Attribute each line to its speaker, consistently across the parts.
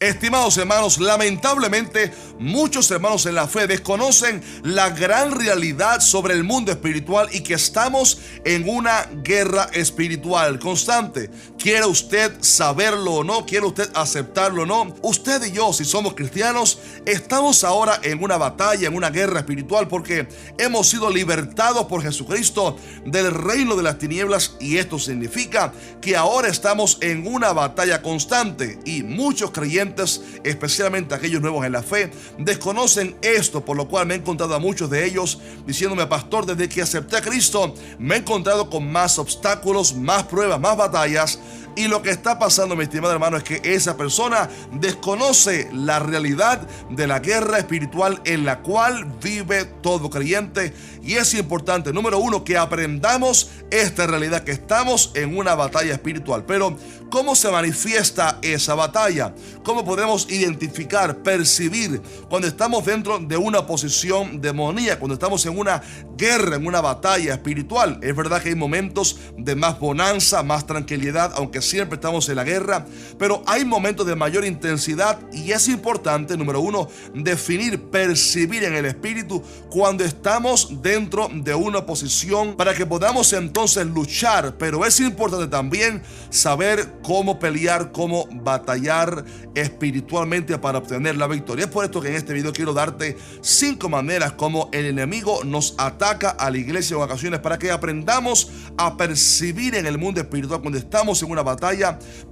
Speaker 1: Estimados hermanos, lamentablemente muchos hermanos en la fe desconocen la gran realidad sobre el mundo espiritual y que estamos en una guerra espiritual constante. Quiera usted saberlo o no, quiera usted aceptarlo o no, usted y yo, si somos cristianos, estamos ahora en una batalla, en una guerra espiritual, porque hemos sido libertados por Jesucristo del reino de las tinieblas, y esto significa que ahora estamos en una batalla constante, y muchos creyentes, especialmente aquellos nuevos en la fe, desconocen esto, por lo cual me he encontrado a muchos de ellos diciéndome: pastor, desde que acepté a Cristo me he encontrado con más obstáculos, más pruebas, más batallas. Y lo que está pasando, mi estimado hermano, es que esa persona desconoce la realidad de la guerra espiritual en la cual vive todo creyente. Y es importante, número uno, que aprendamos esta realidad, que estamos en una batalla espiritual. Pero ¿cómo se manifiesta esa batalla? ¿Cómo podemos identificar, percibir cuando estamos dentro de una posición demoníaca, cuando estamos en una guerra, en una batalla espiritual? Es verdad que hay momentos de más bonanza, más tranquilidad, aunque siempre estamos en la guerra, pero hay momentos de mayor intensidad, y es importante, número uno, definir, percibir en el espíritu cuando estamos dentro de una posición para que podamos entonces luchar. Pero es importante también saber cómo pelear, cómo batallar espiritualmente para obtener la victoria. Es por esto que en este video quiero darte 5 maneras como el enemigo nos ataca a la iglesia en ocasiones, para que aprendamos a percibir en el mundo espiritual cuando estamos en una batalla.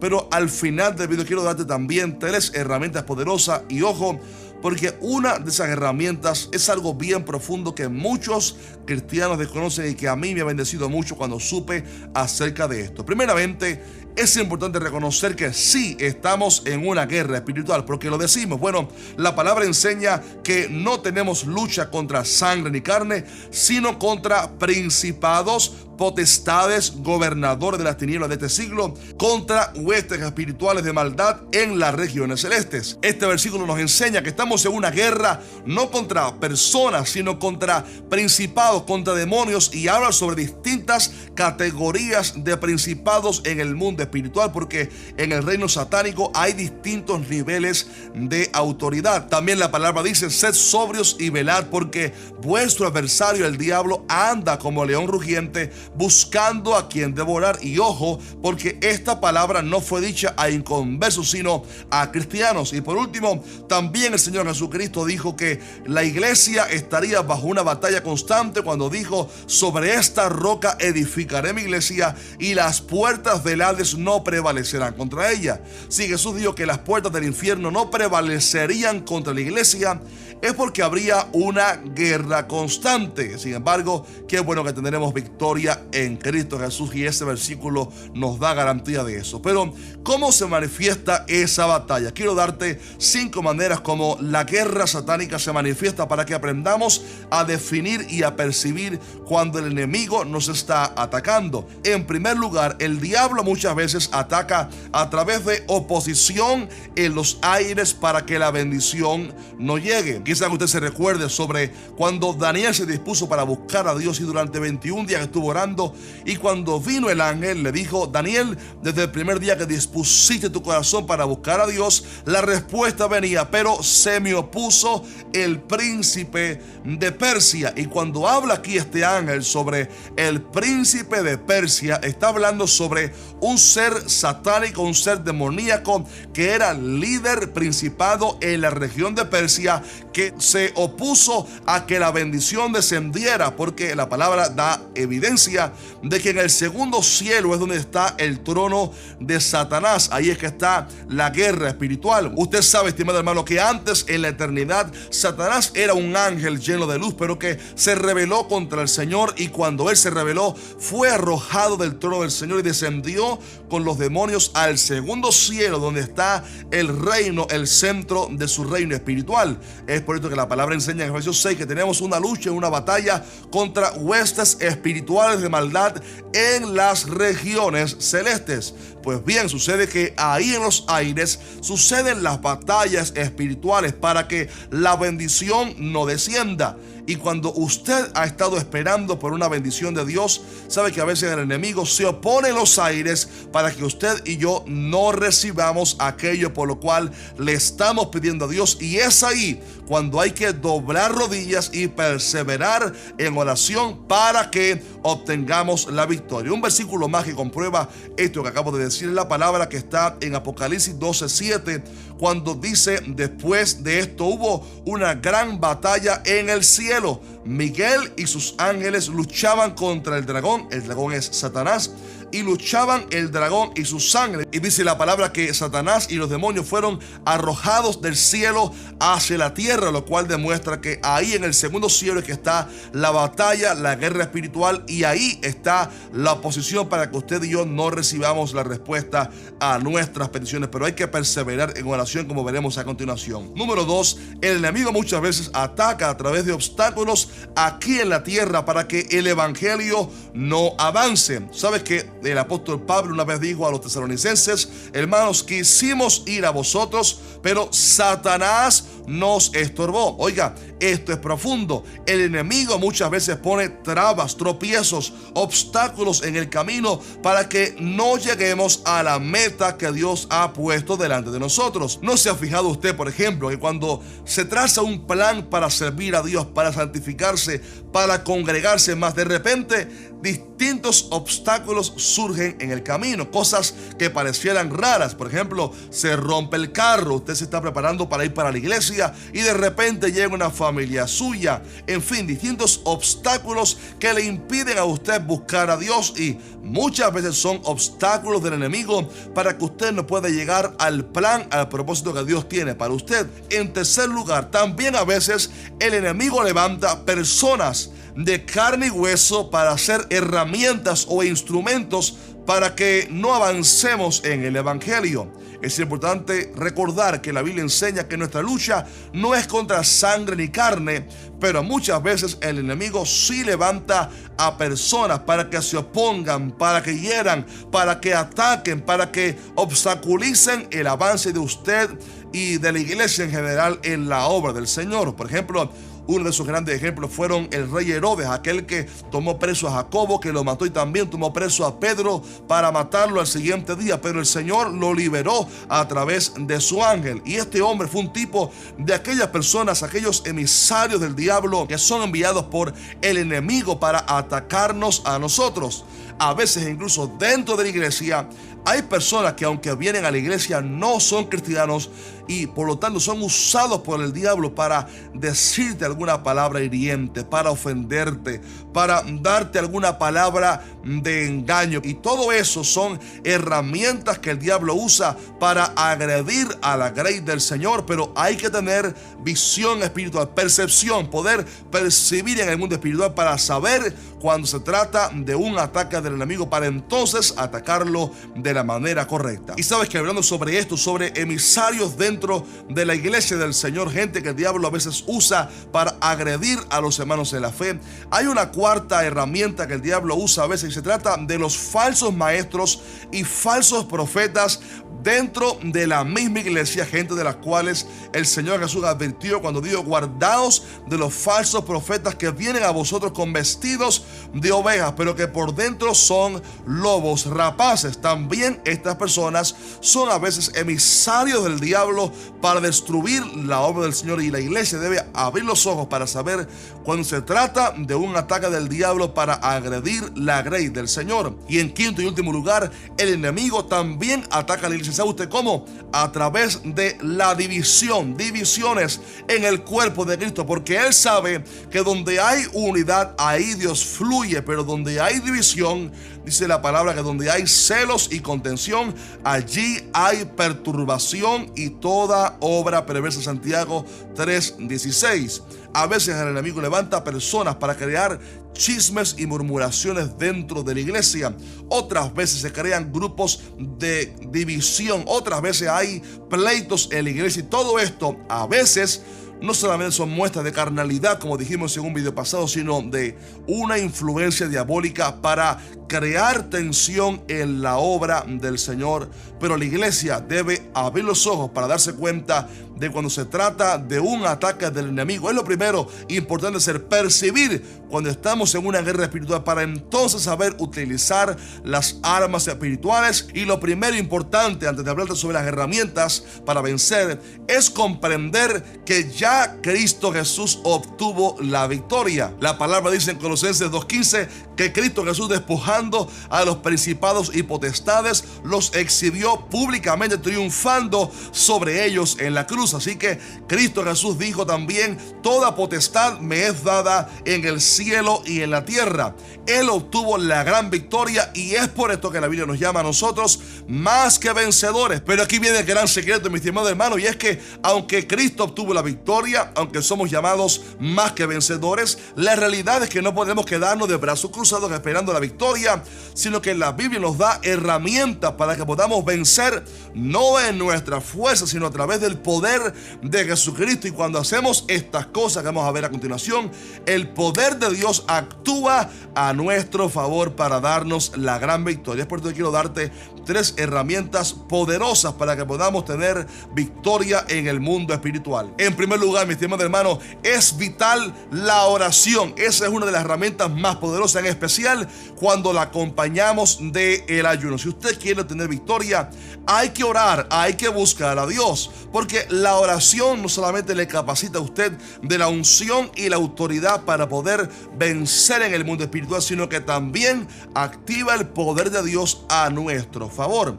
Speaker 1: Pero al final del video quiero darte también 3 herramientas poderosas, y ojo, porque una de esas herramientas es algo bien profundo que muchos cristianos desconocen y que a mí me ha bendecido mucho cuando supe acerca de esto. Primeramente, es importante reconocer que sí estamos en una guerra espiritual. ¿Por qué lo decimos? Bueno, la palabra enseña que no tenemos lucha contra sangre ni carne, sino contra principados, potestades, gobernadores de las tinieblas de este siglo, contra huestes espirituales de maldad en las regiones celestes. Este versículo nos enseña que estamos en una guerra no contra personas, sino contra principados, contra demonios, y habla sobre distintas categorías de principados en el mundo espiritual, porque en el reino satánico hay distintos niveles de autoridad. También la palabra dice: sed sobrios y velad, porque vuestro adversario el diablo anda como león rugiente, buscando a quien devorar. Y ojo, porque esta palabra no fue dicha a inconversos, sino a cristianos. Y por último, también el Señor Jesucristo dijo que la iglesia estaría bajo una batalla constante cuando dijo: sobre esta roca edificaré mi iglesia, y las puertas del Hades no prevalecerán contra ella. Si Jesús dijo que las puertas del infierno no prevalecerían contra la iglesia, es porque habría una guerra constante. Sin embargo, qué bueno que tendremos victoria en Cristo Jesús, y ese versículo nos da garantía de eso. Pero ¿cómo se manifiesta esa batalla? Quiero darte 5 maneras como la guerra satánica se manifiesta, para que aprendamos a definir y a percibir cuando el enemigo nos está atacando. En primer lugar, el diablo muchas veces ataca a través de oposición en los aires para que la bendición no llegue. Quizás usted se recuerde sobre cuando Daniel se dispuso para buscar a Dios, y durante 21 días estuvo orando, y cuando vino el ángel le dijo: Daniel, desde el primer día que dispusiste tu corazón para buscar a Dios, la respuesta venía, pero se me opuso el príncipe de Persia. Y cuando habla aquí este ángel sobre el príncipe de Persia, está hablando sobre un ser satánico, un ser demoníaco que era líder, principado en la región de Persia, que se opuso a que la bendición descendiera, porque la palabra da evidencia de que en el segundo cielo es donde está el trono de Satanás. Ahí es que está la guerra espiritual. Usted sabe, estimado hermano, que antes, en la eternidad, Satanás era un ángel lleno de luz, pero que se rebeló contra el Señor, y cuando él se rebeló fue arrojado del trono del Señor y descendió con los demonios al segundo cielo, donde está el reino, el centro de su reino espiritual. Es por esto que la palabra enseña en Efesios 6 que tenemos una lucha, una batalla contra huestes espirituales de maldad en las regiones celestes. Pues bien, sucede que ahí en los aires suceden las batallas espirituales para que la bendición no descienda. Y cuando usted ha estado esperando por una bendición de Dios, sabe que a veces el enemigo se opone en los aires para que usted y yo no recibamos aquello por lo cual le estamos pidiendo a Dios. Y es ahí cuando hay que doblar rodillas y perseverar en oración para que obtengamos la victoria. Un versículo más que comprueba esto que acabo de decir es la palabra que está en Apocalipsis 12:7, cuando dice: después de esto hubo una gran batalla en el cielo. Miguel y sus ángeles luchaban contra el dragón es Satanás, y luchaban el dragón y sus ángeles. Y dice la palabra que Satanás y los demonios fueron arrojados del cielo hacia la tierra, lo cual demuestra que ahí en el segundo cielo es que está la batalla, la guerra espiritual, y ahí está la oposición para que usted y yo no recibamos la respuesta a nuestras peticiones. Pero hay que perseverar en oración, como veremos a continuación. Número 2, el enemigo muchas veces ataca a través de obstáculos aquí en la tierra para que el evangelio no avance. ¿Sabes que el apóstol Pablo una vez dijo a los tesalonicenses: hermanos, quisimos ir a vosotros, pero Satanás nos estorbó? Oiga, esto es profundo. El enemigo muchas veces pone trabas, tropiezos, obstáculos en el camino para que no lleguemos a la meta que Dios ha puesto delante de nosotros. ¿No se ha fijado usted, por ejemplo, que cuando se traza un plan para servir a Dios, para santificarse, para congregarse más, de repente distintos obstáculos surgen en el camino? Cosas que parecieran raras. Por ejemplo, se rompe el carro, usted se está preparando para ir para la iglesia y de repente llega una familia suya. En fin, distintos obstáculos que le impiden a usted buscar a Dios, y muchas veces son obstáculos del enemigo para que usted no pueda llegar al plan, al propósito que Dios tiene para usted. En tercer lugar, también a veces el enemigo levanta personas de carne y hueso para ser herramientas o instrumentos para que no avancemos en el evangelio. Es importante recordar que la Biblia enseña que nuestra lucha no es contra sangre ni carne, pero muchas veces el enemigo sí levanta a personas para que se opongan, para que hieran, para que ataquen, para que obstaculicen el avance de usted y de la iglesia en general en la obra del Señor. Por ejemplo, uno de sus grandes ejemplos fueron el rey Herodes, aquel que tomó preso a Jacobo, que lo mató, y también tomó preso a Pedro para matarlo al siguiente día. Pero el Señor lo liberó a través de su ángel. Y este hombre fue un tipo de aquellas personas, aquellos emisarios del diablo que son enviados por el enemigo para atacarnos a nosotros. A veces incluso dentro de la iglesia hay personas que, aunque vienen a la iglesia, no son cristianos y por lo tanto son usados por el diablo para decirte alguna palabra hiriente, para ofenderte, para darte alguna palabra de engaño. Y todo eso son herramientas que el diablo usa para agredir a la grey del Señor. Pero hay que tener visión espiritual, percepción, poder percibir en el mundo espiritual para saber cuando se trata de un ataque del enemigo, para entonces atacarlo de la manera correcta. Y sabes que hablando sobre esto, sobre emisarios dentro de la iglesia del Señor, gente que el diablo a veces usa para agredir a los hermanos en la fe, hay una cuarta herramienta que el diablo usa a veces, y se trata de los falsos maestros y falsos profetas dentro de la misma iglesia, gente de las cuales el Señor Jesús advirtió cuando dijo: guardaos de los falsos profetas que vienen a vosotros con vestidos de ovejas, pero que por dentro son lobos rapaces. También estas personas son a veces emisarios del diablo para destruir la obra del Señor, y la iglesia debe abrir los ojos para saber cuando se trata de un ataque del diablo para agredir la grey del Señor. Y en quinto y último lugar, el enemigo también ataca a la iglesia. ¿Sabe usted cómo? A través de la divisiones en el cuerpo de Cristo, porque él sabe que donde hay unidad, ahí Dios fluye, pero donde hay división, dice la palabra que donde hay celos y contención, allí hay perturbación y toda obra perversa. Santiago 3:16. A veces el enemigo levanta personas para crear chismes y murmuraciones dentro de la iglesia. Otras veces se crean grupos de división. Otras veces hay pleitos en la iglesia. Y todo esto a veces no solamente son muestras de carnalidad, como dijimos en un video pasado, sino de una influencia diabólica para crear tensión en la obra del Señor. Pero la iglesia debe abrir los ojos para darse cuenta de cuando se trata de un ataque del enemigo. Es lo primero importante ser percibir cuando estamos en una guerra espiritual, para entonces saber utilizar las armas espirituales. Y lo primero importante, antes de hablarte sobre las herramientas para vencer, es comprender que ya Cristo Jesús obtuvo la victoria. La palabra dice en Colosenses 2:15 que Cristo Jesús, despojando a los principados y potestades, los exhibió públicamente, triunfando sobre ellos en la cruz. Así que Cristo Jesús dijo también: toda potestad me es dada en el cielo y en la tierra. Él obtuvo la gran victoria, y es por esto que la Biblia nos llama a nosotros más que vencedores. Pero aquí viene el gran secreto, mi estimado hermano, y es que aunque Cristo obtuvo la victoria, aunque somos llamados más que vencedores, la realidad es que no podemos quedarnos de brazos cruzados esperando la victoria, sino que la Biblia nos da herramientas para que podamos vencer, no en nuestra fuerza, sino a través del poder de Jesucristo. Y cuando hacemos estas cosas que vamos a ver a continuación, el poder de Dios actúa a nuestro favor para darnos la gran victoria. Es por eso que quiero darte 3 herramientas poderosas para que podamos tener victoria en el mundo espiritual. En primer lugar, mi estimado hermano, es vital la oración. Esa es una de las herramientas más poderosas, en especial cuando la acompañamos del ayuno. Si usted quiere tener victoria, hay que orar, hay que buscar a Dios, porque la oración no solamente le capacita a usted de la unción y la autoridad para poder vencer en el mundo espiritual, sino que también activa el poder de Dios a nuestro favor.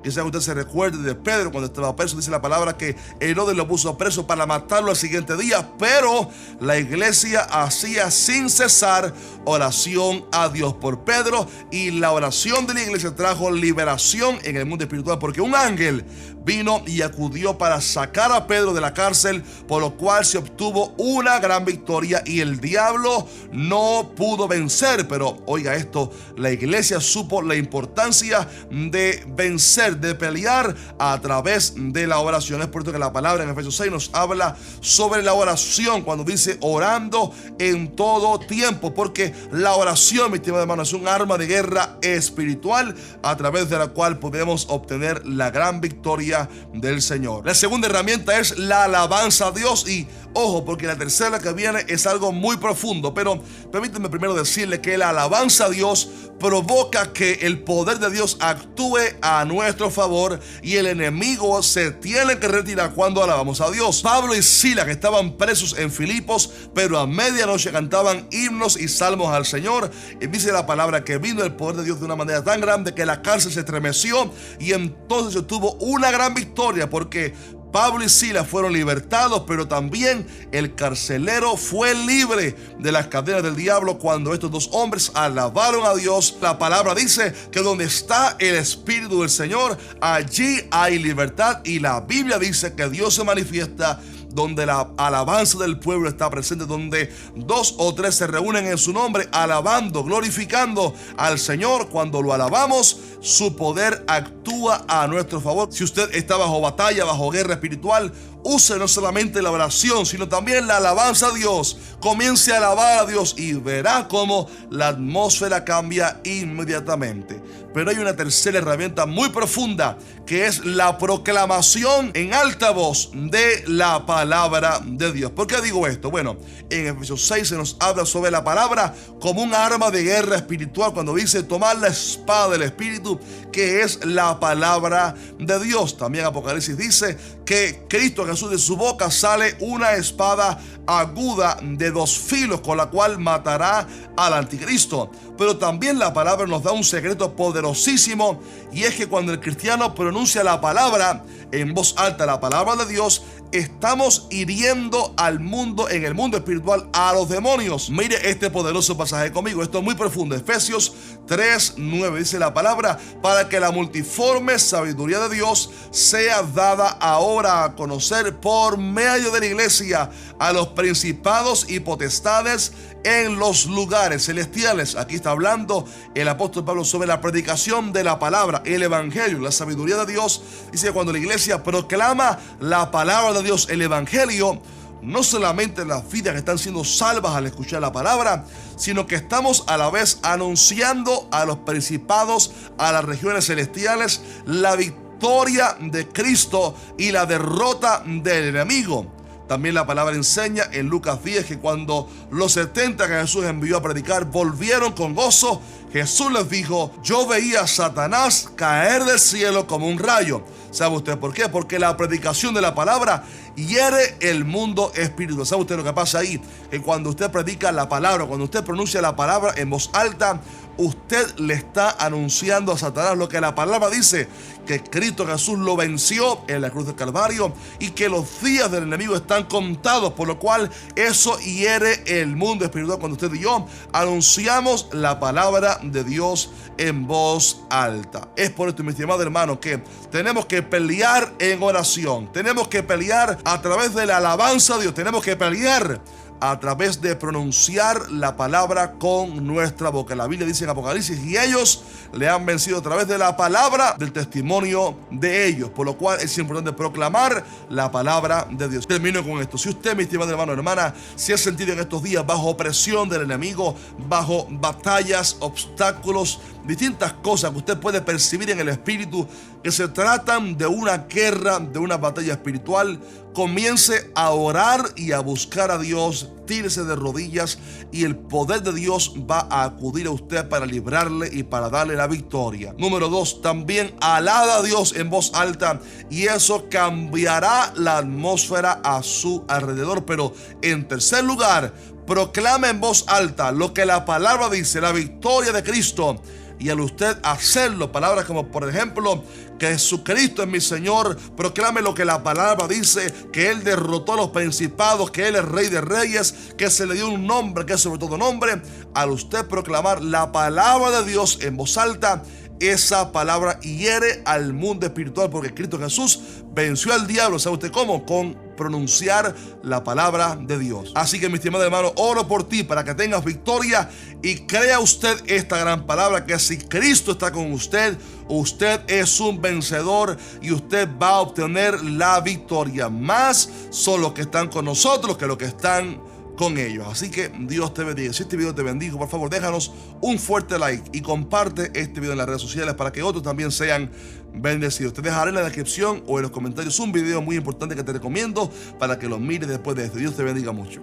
Speaker 1: Quizás usted se recuerde de Pedro cuando estaba preso. Dice la palabra que Herodes lo puso preso para matarlo al siguiente día, pero la iglesia hacía sin cesar oración a Dios por Pedro, y la oración de la iglesia trajo liberación en el mundo espiritual, porque un ángel vino y acudió para sacar a Pedro de la cárcel, por lo cual se obtuvo una gran victoria y el diablo no pudo vencer. Pero oiga esto, la iglesia supo la importancia de vencer, de pelear a través de la oración. Es por eso que la palabra en Efesios 6 nos habla sobre la oración, cuando dice orando en todo tiempo, porque la oración, mi estimado hermano, es un arma de guerra espiritual a través de la cual podemos obtener la gran victoria del Señor. La segunda herramienta es la alabanza a Dios. Y ojo, porque la tercera que viene es algo muy profundo, pero permíteme primero decirle que la alabanza a Dios provoca que el poder de Dios actúe a nuestro favor, y el enemigo se tiene que retirar cuando alabamos a Dios. Pablo y Silas, que estaban presos en Filipos, pero a medianoche cantaban himnos y salmos al Señor, y dice la palabra que vino el poder de Dios de una manera tan grande que la cárcel se estremeció, y entonces se tuvo una gran victoria, porque Pablo y Silas fueron libertados, pero también el carcelero fue libre de las cadenas del diablo cuando estos dos hombres alabaron a Dios. La palabra dice que donde está el Espíritu del Señor, allí hay libertad, y la Biblia dice que Dios se manifiesta donde la alabanza del pueblo está presente, donde 2 o 3 se reúnen en su nombre, alabando, glorificando al Señor. Cuando lo alabamos, su poder actúa a nuestro favor. Si usted está bajo batalla, bajo guerra espiritual, use no solamente la oración, sino también la alabanza a Dios. Comience a alabar a Dios y verá cómo la atmósfera cambia inmediatamente. Pero hay una tercera herramienta muy profunda, que es la proclamación en alta voz de la palabra de Dios. ¿Por qué digo esto? Bueno, en Efesios 6 se nos habla sobre la palabra como un arma de guerra espiritual, cuando dice tomar la espada del Espíritu, que es la palabra de Dios. También Apocalipsis dice que Cristo Jesús, de su boca sale una espada aguda de 2 filos, con la cual matará al anticristo. Pero también la palabra nos da un secreto poderosísimo, y es que cuando el cristiano pronuncia la palabra en voz alta, la palabra de Dios, estamos hiriendo al mundo, en el mundo espiritual, a los demonios. Mire este poderoso pasaje conmigo, esto es muy profundo. Efesios 3:9 dice la palabra: para que la multiforme sabiduría de Dios sea dada ahora a conocer por medio de la iglesia a los principados y potestades en los lugares celestiales. Aquí está hablando el apóstol Pablo sobre la predicación de la palabra, el evangelio, la sabiduría de Dios. Dice que cuando la iglesia proclama la palabra de Dios, el evangelio, no solamente las vidas que están siendo salvas al escuchar la palabra, sino que estamos a la vez anunciando a los principados, a las regiones celestiales, la victoria de Cristo y la derrota del enemigo. También la palabra enseña en Lucas 10 que cuando los 70 que Jesús envió a predicar volvieron con gozo, Jesús les dijo: yo veía a Satanás caer del cielo como un rayo. ¿Sabe usted por qué? Porque la predicación de la palabra hiere el mundo espiritual. ¿Sabe usted lo que pasa ahí? Que cuando usted predica la palabra, cuando usted pronuncia la palabra en voz alta, usted le está anunciando a Satanás lo que la palabra dice, que Cristo Jesús lo venció en la cruz del Calvario y que los días del enemigo están contados, por lo cual eso hiere el mundo espiritual cuando usted y yo anunciamos la palabra de Dios en voz alta. Es por esto, mi estimado hermano, que tenemos que pelear en oración, tenemos que pelear a través de la alabanza a Dios, tenemos que pelear a través de pronunciar la palabra con nuestra boca. La Biblia dice en Apocalipsis: y ellos le han vencido a través de la palabra del testimonio de ellos, por lo cual es importante proclamar la palabra de Dios. Termino con esto. Si usted, mi estimado hermano o hermana, se ha sentido en estos días bajo opresión del enemigo, bajo batallas, obstáculos, distintas cosas que usted puede percibir en el espíritu que se tratan de una guerra, de una batalla espiritual, comience a orar y a buscar a Dios. Tírese de rodillas y el poder de Dios va a acudir a usted para librarle y para darle la victoria. Número 2, también alaba a Dios en voz alta y eso cambiará la atmósfera a su alrededor. Pero en tercer lugar, proclama en voz alta lo que la palabra dice, la victoria de Cristo. Y al usted hacerlo, palabras como por ejemplo, que Jesucristo es mi Señor, proclame lo que la palabra dice, que Él derrotó a los principados, que Él es Rey de Reyes, que se le dio un nombre que es sobre todo nombre. Al usted proclamar la palabra de Dios en voz alta, esa palabra hiere al mundo espiritual, porque Cristo Jesús venció al diablo. ¿Sabe usted cómo? Con pronunciar la palabra de Dios. Así que, mi estimado hermano, oro por ti para que tengas victoria y crea usted esta gran palabra, que si Cristo está con usted, usted es un vencedor y usted va a obtener la victoria. Más son los que están con nosotros que los que están con ellos. Así que Dios te bendiga. Si este video te bendijo, por favor déjanos un fuerte like y comparte este video en las redes sociales para que otros también sean bendecidos. Te dejaré en la descripción o en los comentarios un video muy importante que te recomiendo para que lo mires después de esto. Dios te bendiga mucho.